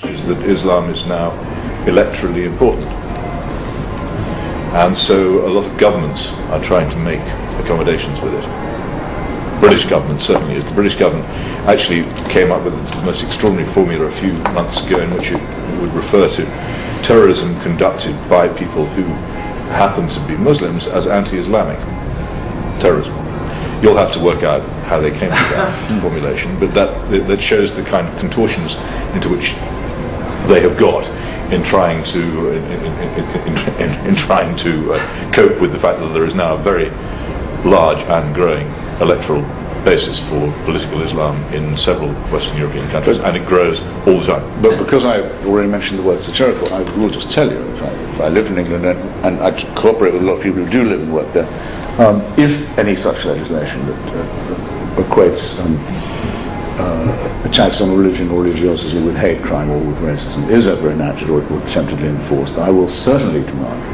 Is that Islam is now electorally important. And so a lot of governments are trying to make accommodations with it. British government certainly is. The British government actually came up with the most extraordinary formula a few months ago in which it would refer to terrorism conducted by people who happen to be Muslims as anti-Islamic terrorism. You'll have to work out how they came to that formulation, but that shows the kind of contortions into which they have got in trying to cope with the fact that there is now a very large and growing electoral basis for political Islam in several Western European countries, and it grows all the time. But because I already mentioned the word satirical, I will just tell you, if I lived in England, and I cooperate with a lot of people who do live and work there, if any such legislation that equates attacks on religion or religiosity with hate crime or with racism is ever enacted or attemptedly enforced, I will certainly demand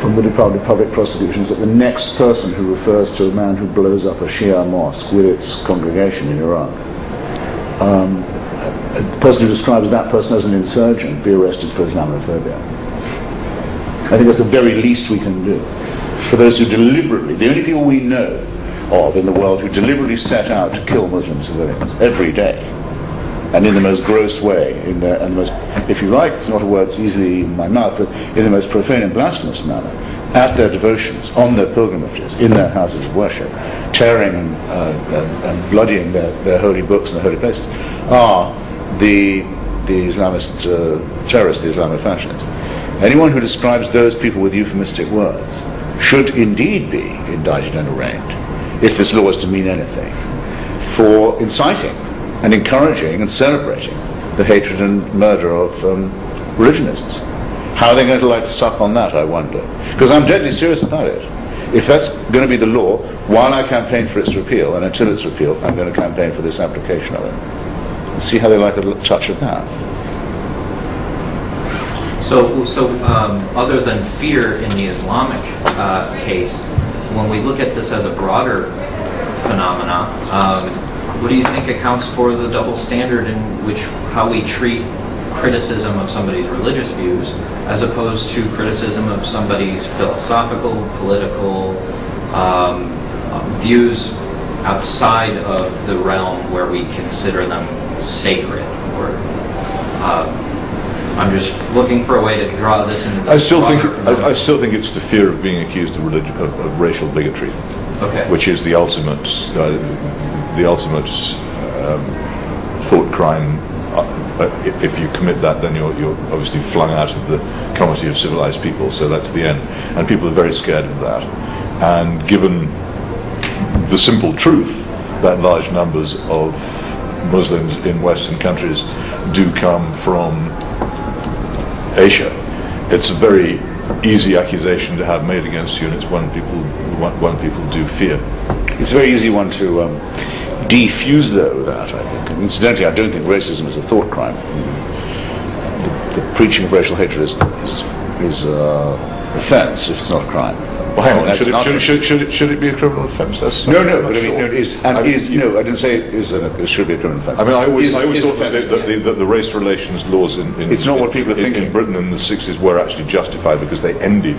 from the Department of Public Prosecutions that the next person who refers to a man who blows up a Shia mosque with its congregation in Iraq, the person who describes that person as an insurgent, be arrested for Islamophobia. I think that's the very least we can do. For those who deliberately, the only people we know of in the world who deliberately set out to kill Muslim civilians every day, and in the most gross way, and the most, if you like, it's not a word that's easily in my mouth, but in the most profane and blasphemous manner, at their devotions, on their pilgrimages, in their houses of worship, tearing and bloodying their holy books and their holy places, are the Islamist terrorists, the Islamofascists. Anyone who describes those people with euphemistic words should indeed be indicted and arraigned, if this law is to mean anything, for inciting and encouraging and celebrating the hatred and murder of religionists. How are they going to like to suck on that, I wonder? Because I'm deadly serious about it. If that's going to be the law, while I campaign for its repeal, and until it's repealed, I'm going to campaign for this application of it. And see how they like a touch of that. So other than fear in the Islamic case, when we look at this as a broader phenomena, what do you think accounts for the double standard in which how we treat criticism of somebody's religious views as opposed to criticism of somebody's philosophical, political views outside of the realm where we consider them sacred? Or I'm just looking for a way to draw this into the I still think it's the fear of being accused of racial bigotry, okay, which is the ultimate thought crime. If you commit that, then you're obviously flung out of the comity of civilized people. So that's the end, and people are very scared of that. And given the simple truth that large numbers of Muslims in Western countries do come from Asia, it's a very easy accusation to have made against you, and it's one people do fear. It's a very easy one to defuse, though, that, I think. And incidentally, I don't think racism is a thought crime. The preaching of racial hatred is offence if it's not a crime. Well, hang on. Should it be a criminal offence? No, but I mean, it is. And is, you know, I didn't say it should be a criminal offence. I mean, I always thought that the race relations laws in it's not what people are thinking. In Britain in the 60s were actually justified because they ended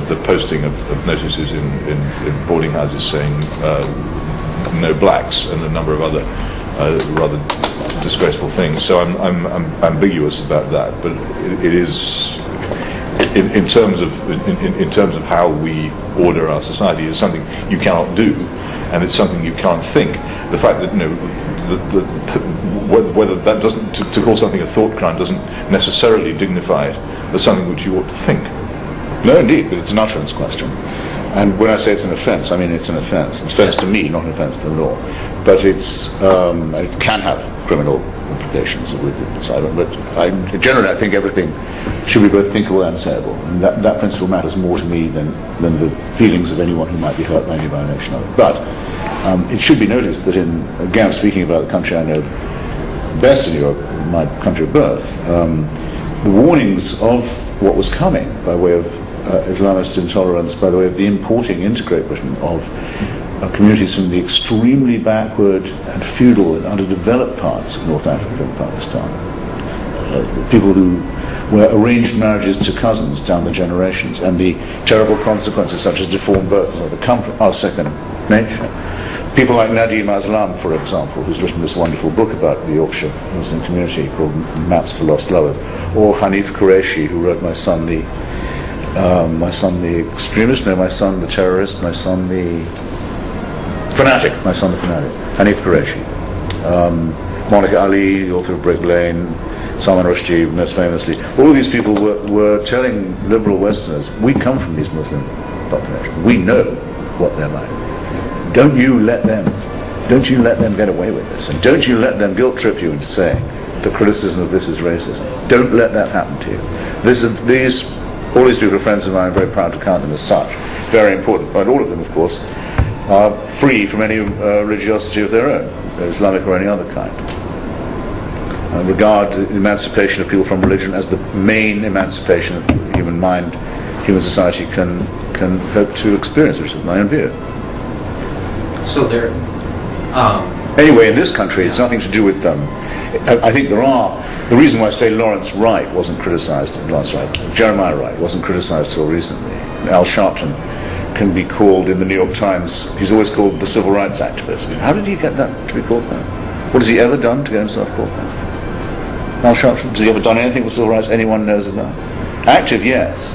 the posting of notices in boarding houses saying no blacks and a number of other rather disgraceful things. So I'm ambiguous about that, but it is in terms of how we order our society is something you cannot do, and it's something you can't think. The fact that whether that doesn't to call something a thought crime doesn't necessarily dignify it as something which you ought to think. No, indeed, but it's an utterance question. And when I say it's an offence, I mean it's an offence. It's an offence to me, not an offence to the law. But it's it can have criminal implications with it. But generally, I think everything should be both thinkable and sayable. And that principle matters more to me than the feelings of anyone who might be hurt by any violation of it. But it should be noticed that again, speaking about the country I know best in Europe, my country of birth, the warnings of what was coming by way of Islamist intolerance by the way of the importing into Great Britain of communities from the extremely backward and feudal and underdeveloped parts of North Africa and Pakistan. People where arranged marriages to cousins down the generations, and the terrible consequences such as deformed births that come from our second nature. People like Nadim Aslam, for example, who's written this wonderful book about the Yorkshire Muslim community called Maps for Lost Lovers, or Hanif Qureshi, who wrote My Son the Extremist, no, My Son the Terrorist, My Son the Fanatic, Hanif Qureshi. Monica Ali, the author of Brick Lane, Salman Rushdie, most famously. All of these people were telling liberal Westerners, we come from these Muslim populations. We know what they're like. Don't you let them get away with this. And don't you let them guilt trip you into saying the criticism of this is racism. Don't let that happen to you. All these people are friends of mine. I'm very proud to count them as such. Very important. But all of them, of course, are free from any religiosity of their own, Islamic or any other kind. Regard the emancipation of people from religion as the main emancipation of human mind, human society can hope to experience, which is my own view. So there. Anyway, in this country, it's nothing to do with them. I think the reason why I say Lawrence Wright wasn't criticized, Jeremiah Wright wasn't criticized till recently. Al Sharpton can be called in the New York Times, he's always called the civil rights activist. How did he get that to be called that? What has he ever done to get himself called that? Al Sharpton, has he ever done anything for civil rights anyone knows about? Active, yes.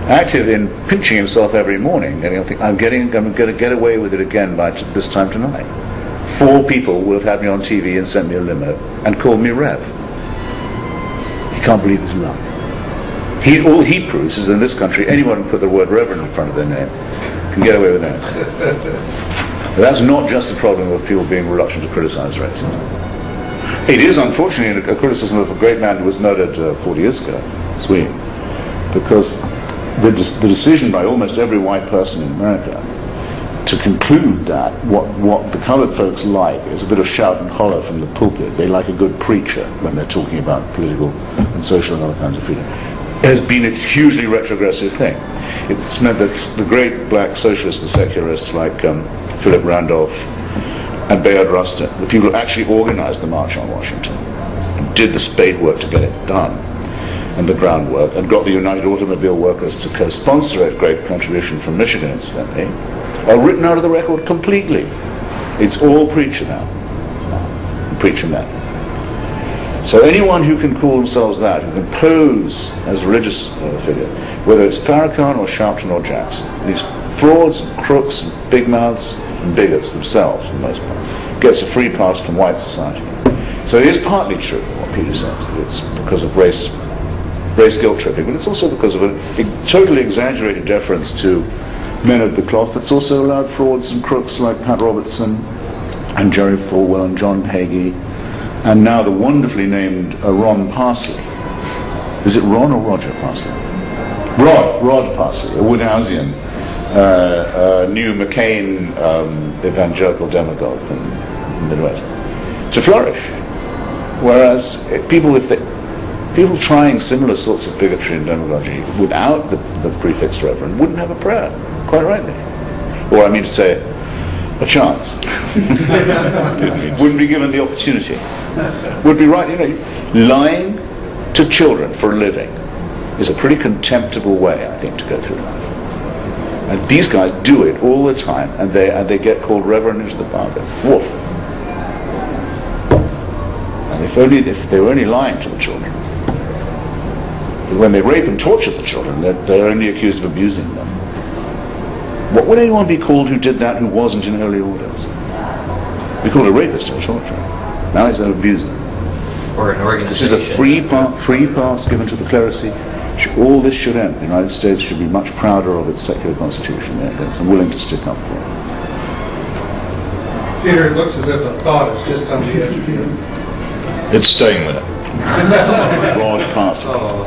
Active in pinching himself every morning, I'm going to get away with it again by this time tonight. 4 people will have had me on TV and sent me a limo and called me Rev. He can't believe his luck. All he proves is in this country, anyone who put the word Reverend in front of their name can get away with that. But that's not just a problem of people being reluctant to criticize racism. It is, unfortunately, a criticism of a great man who was murdered 40 years ago, Sweden, because the decision by almost every white person in America to conclude that what the colored folks like is a bit of shout and holler from the pulpit. They like a good preacher when they're talking about political and social and other kinds of freedom. It has been a hugely retrogressive thing. It's meant that the great black socialists and secularists like Philip Randolph and Bayard Rustin, the people who actually organized the March on Washington, and did the spade work to get it done, and the groundwork, and got the United Automobile Workers to co-sponsor a great contribution from Michigan, incidentally, are written out of the record completely. It's all preacher now. Preacher men. So anyone who can call themselves that, who can pose as a religious figure, whether it's Farrakhan or Sharpton or Jackson, these frauds and crooks and big mouths and bigots themselves, for the most part, gets a free pass from white society. So it is partly true what Peter says, that it's because of race guilt tripping, but it's also because of a totally exaggerated deference to men of the cloth that's also allowed frauds and crooks like Pat Robertson and Jerry Falwell and John Hagee, and now the wonderfully named Ron Parsley. Is it Ron or Roger Parsley? Rod Parsley, a Woodhousian, new McCain evangelical demagogue from the Midwest, to flourish. Whereas people trying similar sorts of bigotry and demagogy without the prefix Reverend wouldn't have a prayer, quite rightly. Or I mean to say, a chance. Wouldn't be given the opportunity. Would be right, lying to children for a living is a pretty contemptible way, I think, to go through life. And these guys do it all the time, and they get called Reverend into the bargain. Woof. And if they were only lying to the children, when they rape and torture the children, they're only accused of abusing them. What would anyone be called who did that who wasn't in holy orders? Be called a rapist or a torturer. Now it's an abuser. Or an organization. This is a free pass given to the clerisy. All this should end. The United States should be much prouder of its secular constitution and willing to stick up for it. Peter, it looks as if a thought is just on the edge of you. It's staying with it. Broad pass. Oh.